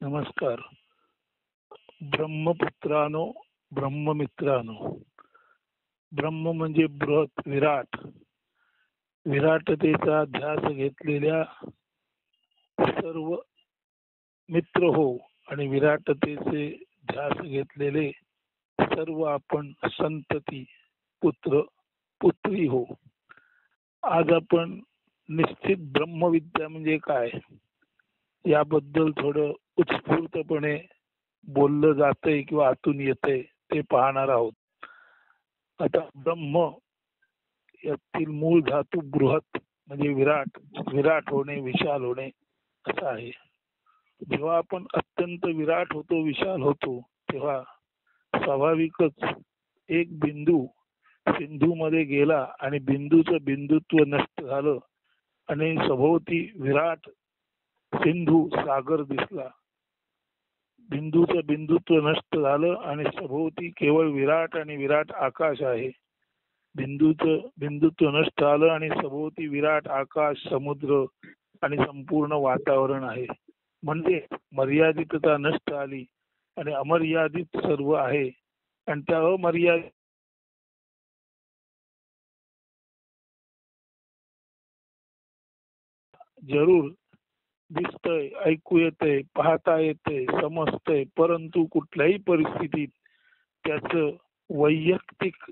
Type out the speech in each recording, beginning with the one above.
नमस्कार. ब्रह्मपुत्रानो, ब्रह्ममित्रानो. ब्रह्म म्हणजे बृहत विराट. विराटतेचा ध्यास घेतलेल्या सर्व मित्र हो आणि विराटतेचे ध्यास घेतलेले सर्व आपण संतती पुत्र पुत्री हो. आज आपण निश्चित ब्रह्मविद्या म्हणजे काय याबद्दल थोडं उत्स्फूर्तपणे बोललं जातंय किंवा आतून येतंय ते पाहणार आहोत. आता ब्रह्म यातील मूळ धातू बृहत म्हणजे विराट. विराट होणे, विशाल होणे असं आहे. जेव्हा आपण अत्यंत विराट होतो, विशाल होतो, तेव्हा स्वाभाविकच एक बिंदू सिंधू मध्ये गेला आणि बिंदूचं बिंदुत्व नष्ट झालं आणि सभोवती विराट सिंधू सागर दिसला. बिंदूचं बिंदुत्व नष्ट झालं आणि सभोवती केवळ विराट आणि विराट आकाश आहे. बिंदूचं बिंदुत्व नष्ट झालं आणि सभोवती विराट आकाश, समुद्र आणि संपूर्ण वातावरण आहे. म्हणजे मर्यादितता नष्ट आली आणि अमर्यादित सर्व आहे. आणि त्या अमर्यादित जरूर दिसतंय, ऐकू येतंय, पाहता येतंय, समजतंय, परंतु कुठल्याही परिस्थितीत त्याचं वैयक्तिक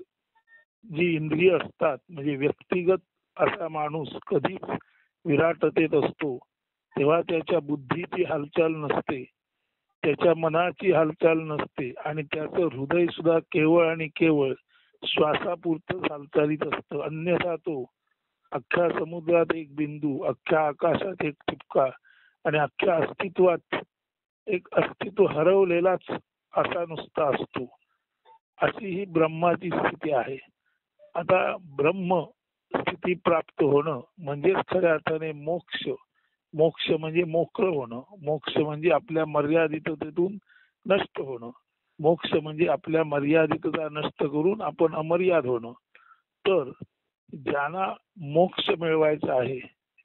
जी इंद्रिय असतात म्हणजे व्यक्तिगत असा माणूस कधीच विराटतेत असतो. तेव्हा त्याच्या बुद्धीची हालचाल नसते, त्याच्या मनाची हालचाल नसते आणि त्याचं हृदय सुद्धा केवळ आणि केवळ श्वासापुरतं हालचालीत असतं. अन्यथा तो अख्ख्या समुद्रात एक बिंदू, अख्ख्या आकाशात एक ठिपका आणि अख्ख्या अस्तित्वात एक अस्तित्व हरवलेलाच असा नुसता असतो. अशी ही ब्रह्माची स्थिती आहे. आता ब्रह्म स्थिती प्राप्त होणं म्हणजे खऱ्या अर्थाने मोक्ष. मोक्ष म्हणजे मोकळं होणं. मोक्ष म्हणजे आपल्या मर्यादिततेतून नष्ट होणं. मोक्ष म्हणजे आपल्या मर्यादितता नष्ट करून आपण अमर्याद होणं. तर ज्यांना मोक्ष मिळवायचा आहे,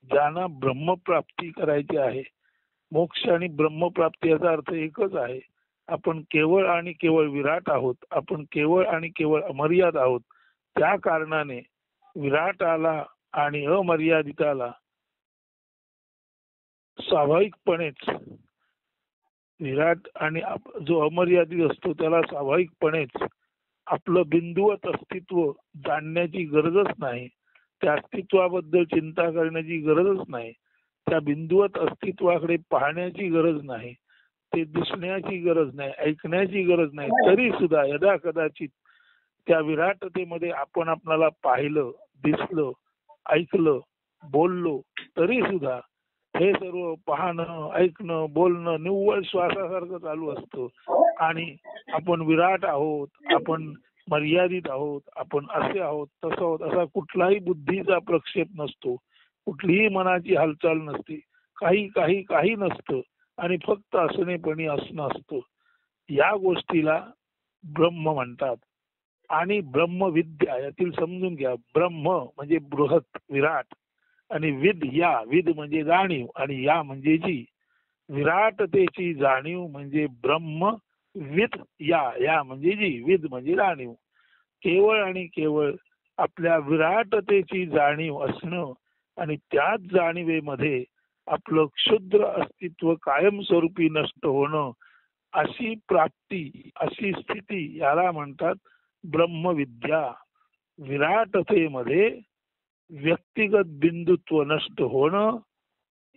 ज्यांना ब्रह्मप्राप्ती करायची आहे, मोक्ष आणि ब्रह्मप्राप्ती याचा अर्थ एकच आहे. आपण केवळ आणि केवळ विराट आहोत. आपण केवळ आणि केवळ अमर्याद आहोत. त्या कारणाने विराटाला आणि अमर्यादिताला स्वाभाविकपणेच विराट आणि जो अमर्यादित असतो त्याला स्वाभाविकपणेच आपलं बिंदुवत अस्तित्व जाणण्याची गरजच नाही. त्या अस्तित्वाबद्दल चिंता करण्याची गरजच नाही. त्या बिंदुवत अस्तित्वाकडे पाहण्याची गरज नाही. ते दिसण्याची गरज नाही, ऐकण्याची गरज नाही. तरी सुद्धा यदा कदाचित त्या विराटतेमध्ये आपण आपल्याला पाहिलं, दिसलं, ऐकलं, बोललो, तरी सुद्धा हे सर्व पाहणं, ऐकणं, बोलणं निव्वळ श्वासासारखं चालू असतं. आणि आपण विराट आहोत, आपण मर्यादित आहोत, आपण असे आहोत, तसं आहोत असा कुठलाही बुद्धीचा प्रक्षेप नसतो. कुठलीही मनाची हालचाल नसते. काही काही काही नसतं आणि फक्त असणेपणी असणं असतं. या गोष्टीला ब्रह्म म्हणतात. आणि ब्रह्मविद्या यातील समजून घ्या. ब्रह्म म्हणजे बृहत विराट आणि विद म्हणजे जाणीव आणि या म्हणजे जी विराटतेची जाणीव म्हणजे ब्रह्म विद या म्हणजे जी विद म्हणजे जाणीव. केवळ आणि केवळ आपल्या विराटतेची जाणीव असणं आणि त्याच जाणीवेमध्ये आपलं क्षुद्र अस्तित्व कायमस्वरूपी नष्ट होणं, अशी प्राप्ती, अशी स्थिती याला म्हणतात ब्रह्मविद्या. विराटतेमध्ये व्यक्तिगत बिंदुत्व नष्ट होणं,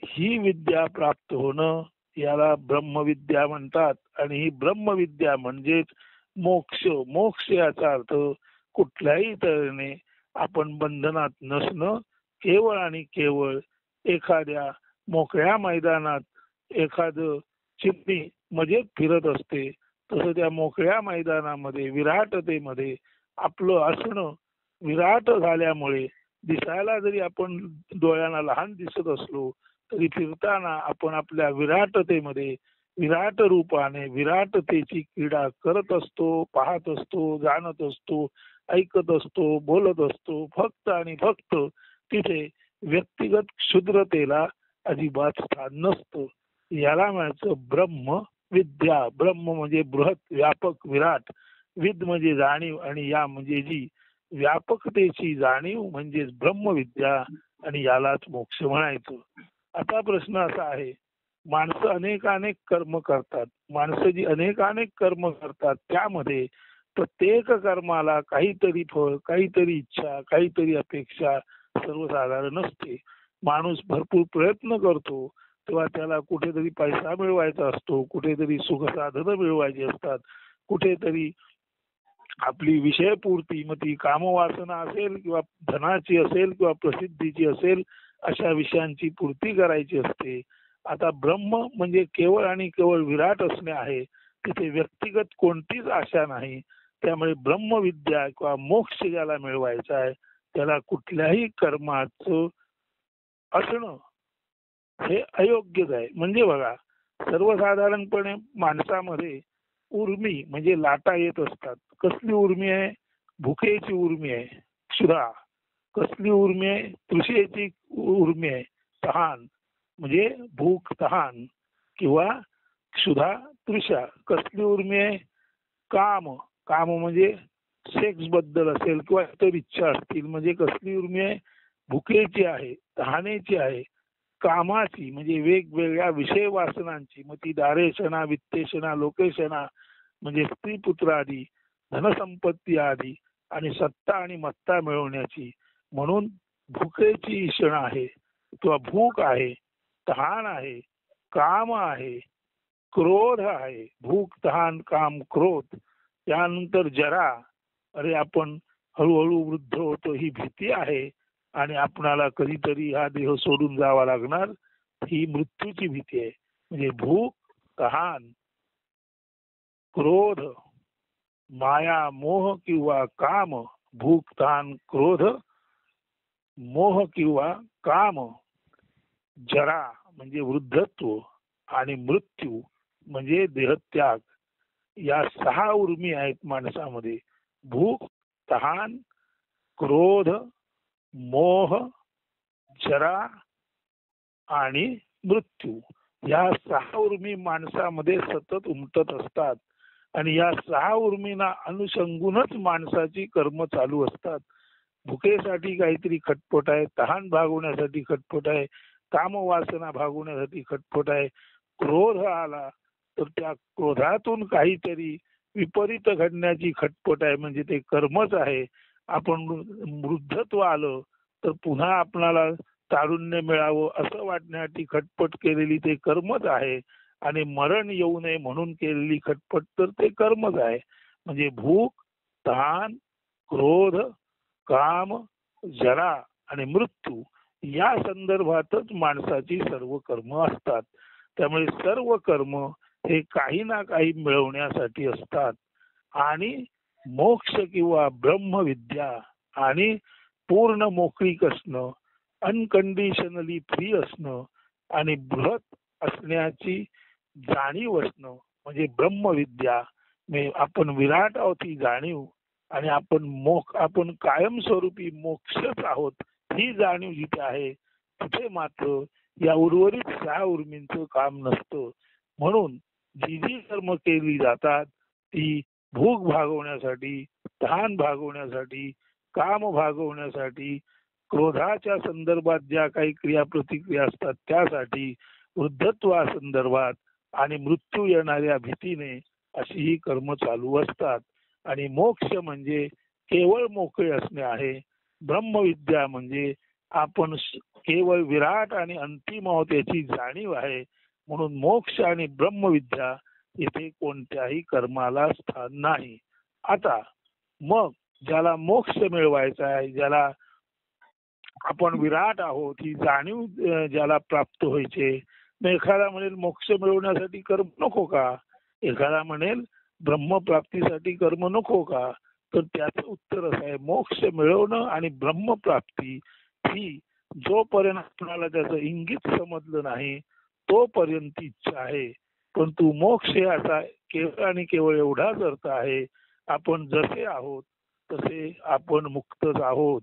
ही विद्या प्राप्त होणं याला ब्रह्मविद्या म्हणतात. आणि ही ब्रह्मविद्या म्हणजेच मोक्ष. मोक्ष याचा अर्थ कुठल्याही तऱ्हेने आपण बंधनात नसणं, केवळ आणि केवळ एखाद्या मोकळ्या मैदानात एखादं चिमणी मजेत फिरत असते तसं त्या मोकळ्या मैदानामध्ये विराटतेमध्ये आपलं असणं. विराट झाल्यामुळे दिसायला जरी आपण डोळ्यांना लहान दिसत असलो तरी फिरताना आपण आपल्या विराटतेमध्ये विराट रूपाने विराटतेची क्रीडा करत असतो, पाहत असतो, जाणत असतो, ऐकत असतो, बोलत असतो. फक्त आणि फक्त तिथे व्यक्तिगत क्षुद्रतेला अजिबात स्थान नसतं. याला म्हणायचं ब्रह्म विद्या. ब्रह्म म्हणजे बृहत, व्यापक, विराट. विद म्हणजे जाणीव, आणि या म्हणजे जी व्यापकतेची जाणीव म्हणजेच ब्रह्मविद्या, आणि यालाच मोक्ष म्हणायचं. आता प्रश्न असा आहे, माणसं अनेक कर्म करतात. माणसं जी अनेक कर्म करतात त्यामध्ये प्रत्येक कर्माला काहीतरी फळ, काहीतरी इच्छा, काहीतरी अपेक्षा सर्वसाधारण असते. माणूस भरपूर प्रयत्न करतो तेव्हा त्याला कुठेतरी पैसा मिळवायचा असतो, कुठेतरी सुखसाधनं मिळवायची असतात, कुठेतरी आपली विषयपूर्ती, मग ती कामवासना असेल किंवा धनाची असेल किंवा प्रसिद्धीची असेल, अशा विषयांची पूर्ती करायची असते. आता ब्रह्म म्हणजे केवळ आणि केवळ विराट असणे आहे. तिथे व्यक्तिगत कोणतीच आशा नाही. त्यामुळे ब्रह्मविद्या किंवा मोक्ष ज्याला मिळवायचा आहे त्याला कुठल्याही कर्माचं असणं हे अयोग्यच आहे. म्हणजे बघा, सर्वसाधारणपणे माणसामध्ये उर्मी म्हणजे लाटा येत असतात. कसली उर्मी आहे? भुकेची उर्मी आहे, क्षुधा. कसली उर्मी आहे? तृषेची उर्मी आहे, तहान. म्हणजे भूक, तहान किंवा क्षुधा, तृषा. कसली उर्मी आहे? काम. काम म्हणजे सेक्स बद्दल असेल किंवा इतर इच्छा असतील. म्हणजे कसली उर्मी आहे? भुकेची आहे, तहानेची आहे, कामाची म्हणजे वेगवेगळ्या विषय वासनांची. मग ती दारेशना, वित्तेशना, लोकेशना म्हणजे स्त्री पुत्र आदी, धनसंपत्ती आदी, आणि सत्ता आणि मत्ता मिळवण्याची. म्हणून भुकेची ईषणा आहे किंवा भूक आहे, तहान आहे, काम आहे, क्रोध आहे. भूक, तहान, काम, क्रोध. त्यानंतर जरा, अरे आपण हळूहळू वृद्ध होतो ही भीती आहे, आणि आपणाला कधीतरी हा देह सोडून जावा लागणार ही मृत्यूची भीती आहे. म्हणजे भूक, तहान, क्रोध, माया, मोह किंवा काम. भूक, तहान, क्रोध, मोह किंवा काम. जरा म्हणजे वृद्धत्व, आणि मृत्यू म्हणजे देहत्याग. या 6 उर्मी आहेत माणसामध्ये. भूक, तहान, क्रोध, मोह, जरा आणि मृत्यू. या 6 उर्मी माणसामध्ये सतत उमटत असतात, आणि या 6 उर्मींना अनुषंगूनच माणसाची कर्म चालू असतात. भुकेसाठी काहीतरी खटपट आहे, तहान भागवण्यासाठी खटपट आहे, कामवासना भागवण्यासाठी खटपट आहे. क्रोध आला तर त्या क्रोधातून काहीतरी विपरीत घडण्याची खटपट आहे, म्हणजे ते कर्मच आहे. आपण वृद्धत्व आलं तर पुन्हा आपणाला तारुण्य मिळावं असं वाटण्यासाठी खटपट केलेली ते कर्मच आहे, आणि मरण येऊ नये म्हणून केलेली खटपट तर ते कर्मच आहे. म्हणजे भूक, तहान, क्रोध, काम, जरा आणि मृत्यू या संदर्भातच माणसाची सर्व कर्म असतात. त्यामुळे सर्व कर्म हे काही ना काही मिळवण्यासाठी असतात. आणि मोक्ष किंवा ब्रह्मविद्या आणि पूर्ण मोकळीक असणं, अनकंडिशनली फ्री असणं, आणि बृहत असण्याची जाणीव असणं म्हणजे ब्रह्मविद्या. आपण विराट आहोत ही जाणीव, आणि आपण कायमस्वरूपी मोक्षच आहोत ही जाणीव जिथे आहे तिथे मात्र या उर्वरित 6 उर्मींचं काम नसतं. म्हणून जी जी कर्म केली जातात ती भूक भागवण्यासाठी, तहान भागवण्यासाठी, काम भागवण्यासाठी, क्रोधाच्या संदर्भात ज्या काही क्रिया प्रतिक्रिया असतात त्यासाठी, वृद्धत्वासंदर्भात आणि मृत्यू येणाऱ्या भीतीने अशी ही कर्म चालू असतात. आणि मोक्ष म्हणजे केवळ मोकळे असणे आहे. ब्रह्मविद्या म्हणजे आपण केवळ विराट आणि अंतिम आहोत याची जाणीव आहे. म्हणून मोक्ष आणि ब्रह्मविद्या इथे कोणत्याही कर्माला स्थान नाही. आता मग ज्याला मोक्ष मिळवायचा आहे, ज्याला आपण विराट आहोत ही जाणीव ज्याला प्राप्त व्हायचे, मग एखादा म्हणेल मोक्ष मिळवण्यासाठी कर्म नको का? एखादा म्हणेल ब्रह्मप्राप्तीसाठी कर्म नको का? तर त्याचं उत्तर असं आहे, मोक्ष मिळवणं आणि ब्रह्मप्राप्ती ही जोपर्यंत आपल्याला त्याचं इंगित समजलं नाही तोपर्यंत इच्छा आहे. परंतु मोक्ष याचा केवळ आणि केवळ एवढाच अर्थ आहे, आपण जसे आहोत तसे आपण मुक्तच आहोत.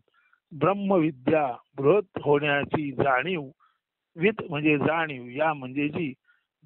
ब्रह्मविद्या बृहत होण्याची जाणीव, विद म्हणजे जाणीव, या म्हणजे जी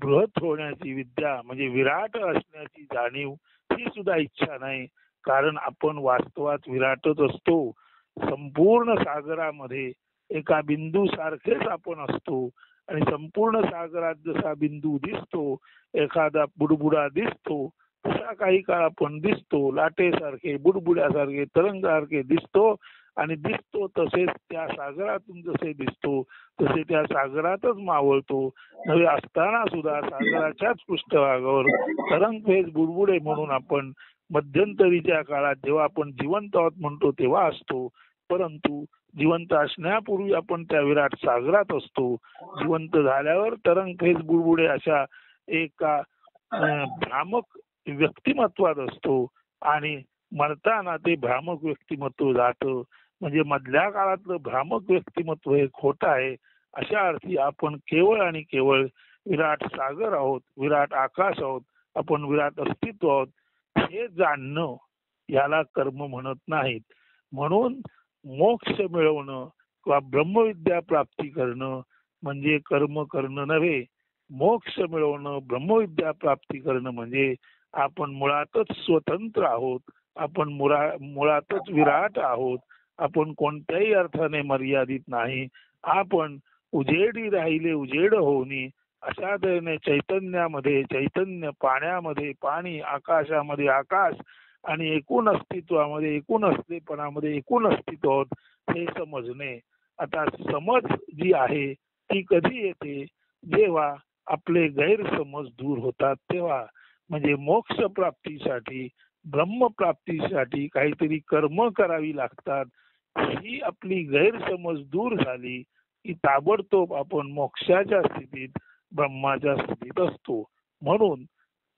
बृहत होण्याची विद्या म्हणजे विराट असण्याची जाणीव ही सुद्धा इच्छा नाही. कारण आपण वास्तवात विराटच असतो. संपूर्ण सागरामध्ये एका बिंदू सारखेच आपण असतो आणि संपूर्ण सागरात जसा बिंदू दिसतो, एखादा बुडबुडा दिसतो, तसा काही काळ आपण दिसतो. लाटेसारखे, बुडबुड्यासारखे, तरंगासारखे दिसतो आणि दिसतो तसेच त्या सागरातून जसे दिसतो तसे त्या सागरातच मावळतो. नवे असताना सुद्धा सागराच्याच पृष्ठभागावर तरंगफेज बुडबुडे म्हणून आपण मध्यंतरीच्या काळात जेव्हा आपण जिवंत आहोत म्हणतो तेव्हा असतो. परंतु जिवंत असण्यापूर्वी आपण त्या विराट सागरात असतो. जिवंत झाल्यावर तरंगफेज बुडबुडे अशा एका भ्रामक व्यक्तिमत्वात असतो आणि मरताना ते भ्रामक व्यक्तिमत्व जातं. म्हणजे मधल्या काळातलं भ्रामक व्यक्तिमत्व हे खोटं आहे. अशा अर्थी आपण केवळ आणि केवळ विराट सागर आहोत, विराट आकाश आहोत, आपण विराट अस्तित्व आहोत हे जाणणं याला कर्म म्हणत नाहीत. म्हणून मोक्ष मिळवणं किंवा ब्रह्मविद्या प्राप्ती करणं म्हणजे कर्म करणं नव्हे. मोक्ष मिळवणं, ब्रह्मविद्या प्राप्ती करणं म्हणजे आपण मुळातच स्वतंत्र आहोत, आपण मुळातच विराट आहोत, आपण कोणत्याही अर्थाने मर्यादित नाही. आपण उजेडी राहिले उजेड होऊनी अशा तऱ्हेने चैतन्यामध्ये चैतन्य, पाण्यामध्ये पाणी, आकाशामध्ये आकाश आणि एकूण अस्तित्वामध्ये एकूण असलेपणामध्ये एकूण अस्तित्व आहोत हे समजणे. आता समज जी आहे ती कधी येते? जेव्हा आपले गैरसमज दूर होतात तेव्हा. म्हणजे मोक्ष प्राप्तीसाठी, ब्रह्मप्राप्तीसाठी काहीतरी कर्म करावी लागतात. ही आपली गैरसमज दूर झाली की ताबडतोब आपण मोक्षाच्या स्थितीत, ब्रह्माच्या स्थितीत असतो. म्हणून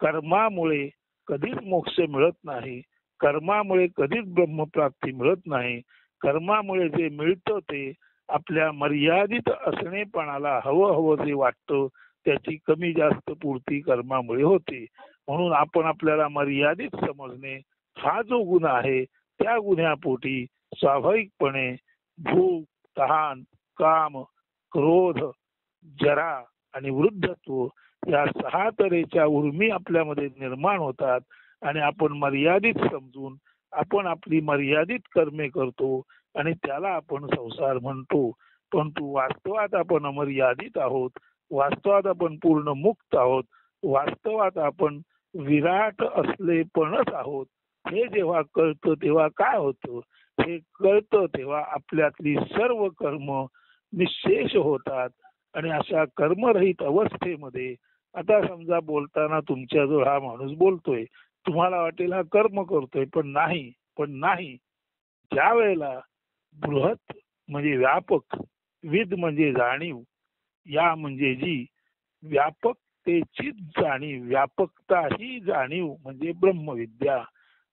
कर्मामुळे कधीच मोक्ष मिळत नाही, कर्मामुळे कधीच ब्रह्मप्राप्ती मिळत नाही. कर्मामुळे जे मिळतं ते आपल्या मर्यादित असणेपणाला हवं हवं जे वाटतं त्याची कमी जास्त पूर्ती कर्मामुळे होते. म्हणून आपण आपल्याला मर्यादित समजणे हा जो गुण आहे त्या गुन्ह्यापोटी स्वाभाविकपणे भूक, तहान, काम, क्रोध, जरा आणि वृद्धत्व या 6 तऱ्हेच्या उर्मी आपल्यामध्ये निर्माण होतात आणि आपण मर्यादित समजून आपण आपली मर्यादित कर्मे करतो आणि त्याला आपण संसार म्हणतो. परंतु वास्तवात आपण अमर्यादित आहोत, वास्तवात आपण पूर्ण मुक्त आहोत, वास्तवात आपण विराट असलेपणच आहोत. हे जेव्हा कळतं तेव्हा काय होतं? हे कळतं तेव्हा आपल्यातली सर्व कर्म निःशेष होतात आणि अशा कर्मरहित अवस्थेमध्ये आता समजा बोलताना तुमच्याजवळ हा माणूस बोलतोय, तुम्हाला वाटेल हा कर्म करतोय, पण नाही. ज्या वेळेला बृहत म्हणजे व्यापक, विद म्हणजे जाणीव, या म्हणजे जी व्यापकतेची जाणीव, व्यापकता ही जाणीव म्हणजे ब्रह्मविद्या,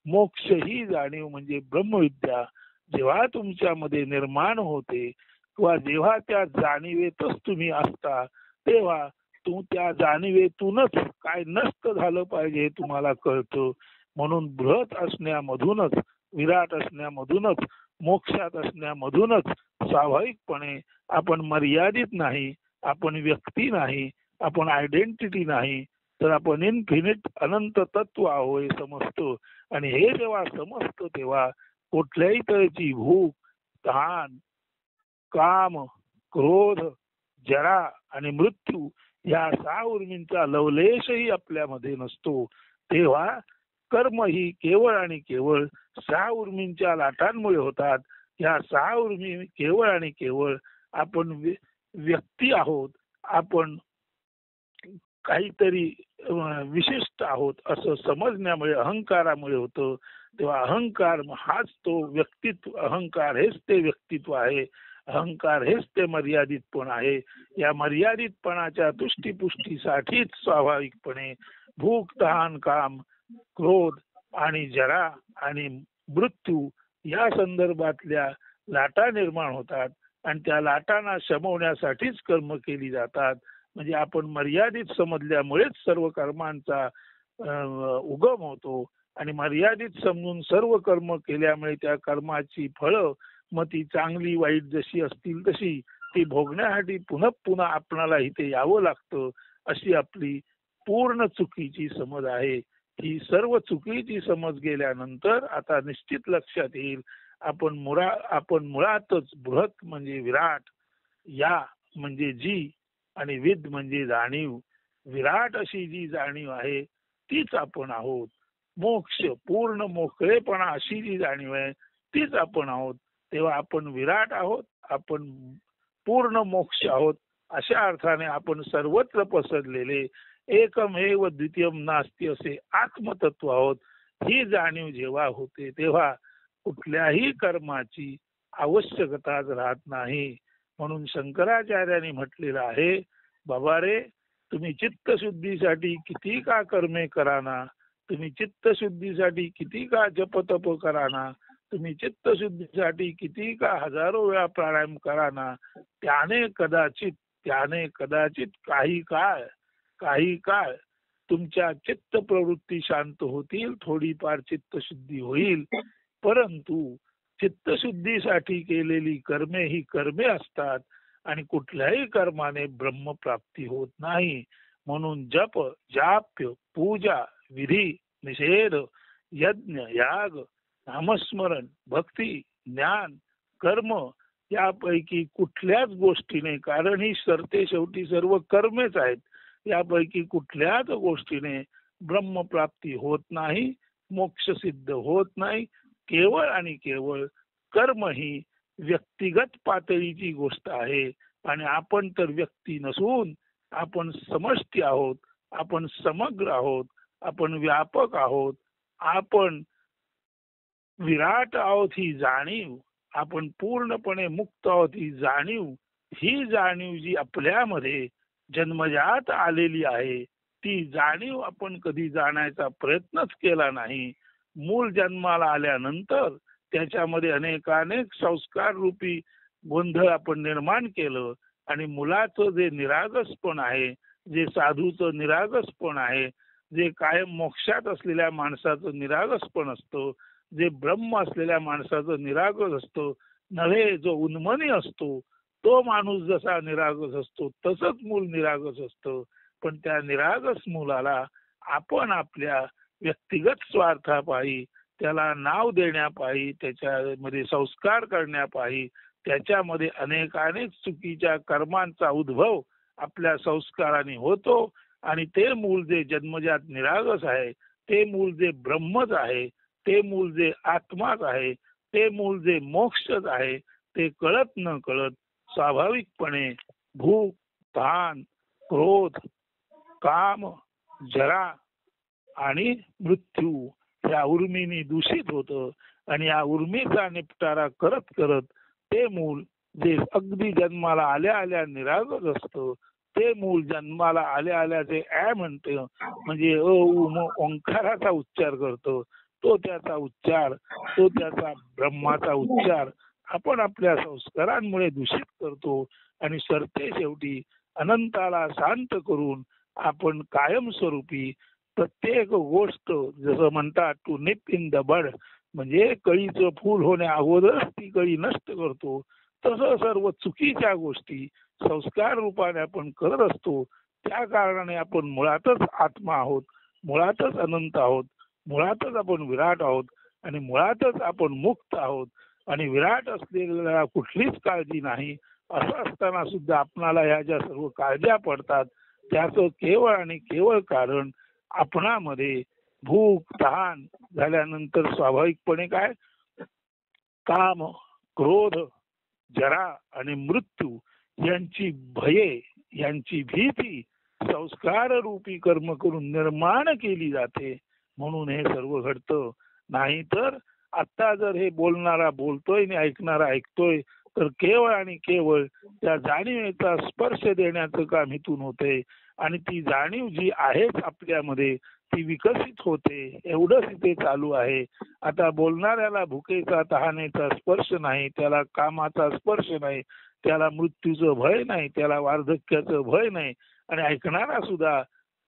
मोक्ष ही जाणीव म्हणजे ब्रह्मविद्या जेव्हा तुमच्यामध्ये निर्माण होते किंवा जेव्हा त्या जाणीवेतच तुम्ही असता तेव्हा त्या जाणीवेतूनच काय नष्ट झालं पाहिजे हे तुम्हाला कळतं. म्हणून बृहत असण्यामधूनच, विराट असण्यामधूनच, मोक्षात असण्यामधूनच स्वाभाविकपणे आपण मर्यादित नाही, आपण व्यक्ती नाही, आपण आयडेंटिटी नाही, तर आपण इन्फिनिट अनंत तत्व आहो हे समजतो. आणि हे जेव्हा समजतो तेव्हा कुठल्याही तऱ्हेची भूक, तहान, काम, क्रोध, जरा आणि मृत्यू या 6 उर्मींचा लवलेशही आपल्यामध्ये नसतो. तेव्हा कर्म ही केवळ आणि केवळ 6 उर्मींच्या लाटांमुळे होतात. या 6 उर्मी केवळ आणि केवळ आपण व्यक्ती आहोत, आपण काहीतरी विशिष्ट आहोत असं समजण्यामुळे, अहंकारामुळे होतं. तेव्हा अहंकार हाच तो व्यक्तित्व, अहंकार हेच ते व्यक्तित्व आहे, अहंकार हेच ते मर्यादितपण आहे. या मर्यादितपणाच्या तुष्टीपुष्टीसाठीच स्वाभाविकपणे भूक, तहान, काम, क्रोध आणि जरा आणि मृत्यू या संदर्भातल्या लाटा निर्माण होतात आणि त्या लाटांना शमवण्यासाठीच कर्म केली जातात. म्हणजे आपण मर्यादित समजल्यामुळेच सर्व कर्मांचा उगम होतो आणि मर्यादित समजून सर्व कर्म केल्यामुळे त्या कर्माची फळं मग ती चांगली वाईट जशी असतील तशी ती भोगण्यासाठी पुन्हा पुन्हा आपणाला इथे यावं लागतं अशी आपली पूर्ण चुकीची समज आहे. ही सर्व चुकीची समज गेल्यानंतर आता निश्चित लक्षात येईल आपण मुळातच बृहत म्हणजे विराट, या म्हणजे जी आणि विद म्हणजे जाणीव, विराट अशी जी जाणीव आहे तीच आपण आहोत. मोक्ष पूर्ण मोकळेपणा अशी जी जाणीव आहे तीच आपण आहोत. तेव्हा आपण विराट आहोत, आपण पूर्ण मोक्ष आहोत. अशा अर्थाने आपण सर्वत्र पसरलेले एकमेव द्वितीयम नास्ती असे आत्मतत्व आहोत. ही जाणीव जेव्हा होते तेव्हा कुठल्याही कर्माची आवश्यकताच राहत नाही. म्हणून शंकराचार्यांनी म्हटलेलं आहे, बाबा रे, तुम्ही चित्तशुद्धीसाठी किती का कर्मे कराना, तुम्ही चित्तशुद्धीसाठी किती का जपतप कराना, तुम्ही चित्तशुद्धीसाठी किती का हजारो वेळा प्राणायाम कराना, त्याने कदाचित काही काळ तुमच्या चित्त प्रवृत्ती शांत होतील, थोडीफार चित्तशुद्धी होईल. परंतु चित्तशुद्धीसाठी केलेली कर्मे ही कर्मे असतात आणि कुठल्याही कर्माने ब्रह्मप्राप्ती होत नाही. म्हणून जप, जाप्य, पूजा, विधी, निषेध, यज्ञ, याग, नामस्मरण, भक्ती, ज्ञान, कर्म यापैकी कुठल्याच गोष्टीने, कारण ही सरते शेवटी सर्व कर्मेच आहेत, यापैकी कुठल्याच गोष्टीने ब्रह्मप्राप्ती होत नाही, मोक्ष सिद्ध होत नाही. केवळ आणि केवळ कर्म ही व्यक्तिगत पातळीची गोष्ट आहे आणि आपण तर व्यक्ती नसून आपण समष्टी आहोत, आपण समग्र आहोत, आपण व्यापक आहोत, आपण विराट आहोत ही जाणीव, आपण पूर्णपणे मुक्त आहोत ही जाणीव, ही जाणीव जी आपल्यामध्ये जन्मजात आलेली आहे ती जाणीव आपण कधी जाण्याचा प्रयत्नच केला नाही. मूल जन्माला आल्यानंतर त्याच्यामध्ये अनेक संस्कार रूपी गोंधळ आपण निर्माण केलं आणि मुलाचं जे निरागसपण आहे, जे साधूचं निरागसपण आहे, जे कायम मोक्षात असलेल्या माणसाचं निरागसपण असतं, जे ब्रह्म असलेल्या माणसाचं निरागस असतं, नव्हे जो उन्मनी असतो तो माणूस जसा निरागस असतो तसंच मूल निरागस असतं. पण त्या निरागस मुलाला आपण आपल्या व्यक्तिगत स्वार्थापायी, त्याला नाव देण्यापायी, त्याच्यामध्ये संस्कार करण्यापायी, त्याच्यामध्ये अनेक चुकीच्या कर्मांचा उद्भव आपल्या संस्काराने होतो आणि ते मूल जे जन्मजात निरागस आहे, ते मूल जे ब्रह्मच आहे, ते मूल जे आत्माच आहे, ते मूल जे मोक्षच आहे, ते कळत न कळत स्वाभाविकपणे भूक, तहान, क्रोध, काम, जरा आणि मृत्यू या उर्मीने दूषित होतं आणि या उर्मीचा निपटारा करत करत ते मूल जे अगदी जन्माला आल्या निरागस असतं, ते मूल जन्माला आल्या जे म्हणते म्हणजे ओंकाराचा उच्चार करतो, तो त्याचा ब्रह्माचा उच्चार आपण आपल्या संस्कारांमुळे दूषित करतो आणि सरते शेवटी अनंताला शांत करून आपण कायमस्वरूपी प्रत्येक गोष्ट, जसं म्हणतात टू निप इन द बड, म्हणजे कळीचं फूल होण्या अगोदरच ती कळी नष्ट करतो, तसं सर्व चुकीच्या गोष्टी संस्कार रूपाने आपण करत असतो. त्या कारणाने आपण मुळातच आत्मा आहोत, मुळातच अनंत आहोत, मुळातच आपण विराट आहोत आणि मुळातच आपण मुक्त आहोत आणि विराट असलेल्या कुठलीच काळजी नाही. असं असताना सुद्धा आपणाला ह्या ज्या सर्व काळज्या पडतात त्याचं केवळ आणि केवळ कारण आपणामध्ये भूक, तहान झाल्यानंतर स्वाभाविकपणे काय, काम, क्रोध, जरा आणि मृत्यू यांची भये, यांची भीती संस्कार रूपी कर्म करून निर्माण केली जाते. म्हणून हे सर्व घडतं. नाही तर आता जर हे बोलणारा बोलतोय आणि ऐकणारा ऐकतोय तर केवळ आणि केवळ त्या जाणीवेचा स्पर्श देण्याचं काम इथून होते आणि ती जाणीव जी आहेच आपल्यामध्ये ती विकसित होते, एवढंच इथे चालू आहे. आता बोलणाऱ्याला भुकेचा तहानेचा स्पर्श नाही, त्याला कामाचा स्पर्श नाही, त्याला मृत्यूचं भय नाही, त्याला वार्धक्याचं भय नाही आणि ऐकणारा सुद्धा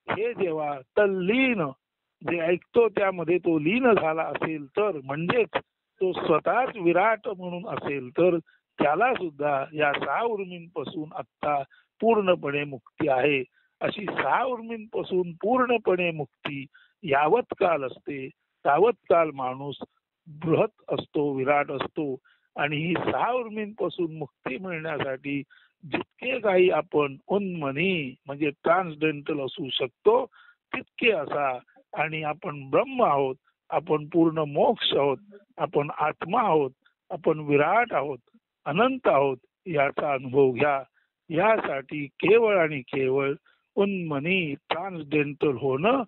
हे जेव्हा तल्लीन जे ऐकतो त्यामध्ये तो लीन झाला असेल तर, म्हणजेच तो स्वतःच विराट म्हणून असेल तर त्याला सुद्धा या 6 उर्मींपासून आता पूर्णपणे मुक्ती आहे. अशी 6 उर्मींपासून पूर्णपणे मुक्ती यावत काल असते तावत काल माणूस बृहत असतो, विराट असतो. आणि ही 6 उर्मींपासून मुक्ती मिळण्यासाठी जितके काही आपण उन्मनी म्हणजे ट्रान्सडेंटल असू शकतो तितके असा. आणि आपण ब्रह्म आहोत, आपण पूर्ण मोक्ष आहोत, आपण आत्मा आहोत, आपण विराट आहोत, अनंत आहोत याचा अनुभव घ्या. यासाठी केवळ आणि केवळ उन्मनी ट्रान्सडेंटल होणं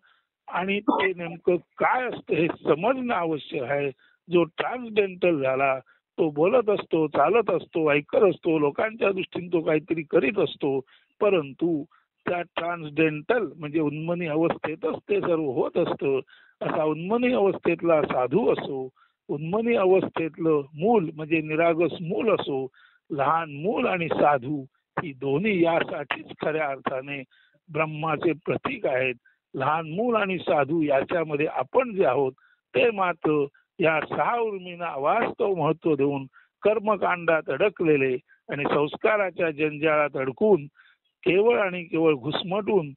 आणि ते नेमकं काय असतं हे समजणं आवश्यक आहे. जो ट्रान्सडेंटल झाला तो बोलत असतो, चालत असतो, ऐकत असतो, लोकांच्या दृष्टीने तो काहीतरी करीत असतो, परंतु त्या ट्रान्सडेंटल म्हणजे उन्मनी अवस्थेतच ते सर्व होत असतं. असा उन्मनी अवस्थेतला साधू असो, उन्मनी अवस्थेतलं मूल म्हणजे निरागस मूल असो, लहान मूल आणि साधू ही दोन्ही यासाठीच खऱ्या अर्थाने ब्रह्माचे प्रतीक आहेत. लहान मूल आणि साधू याच्यामध्ये आपण जे आहोत ते मात्र या 6 उर्मींना अवास्तव महत्व देऊन कर्मकांडात अडकलेले आणि संस्काराच्या जंजाळात अडकून केवळ आणि केवळ घुसमटून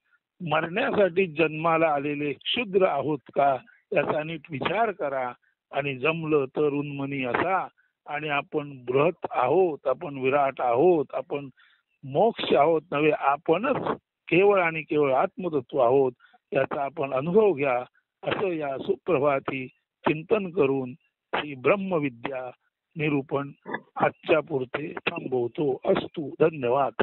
मरण्यासाठी जन्माला आलेले क्षुद्र आहोत का याचा नीट विचार करा. आणि जमलं तर उन्मनी असा. आणि आपण बृहत आहोत, आपण विराट आहोत, आपण मोक्ष आहोत नव्हे, आपणच केवळ आणि केवळ आत्मतत्व आहोत याचा आपण अनुभव घ्या. असं या सुप्रभाती चिंतन करून ही ब्रह्मविद्या निरूपण आजच्या पुरते थांबवतो. अस्तु. धन्यवाद.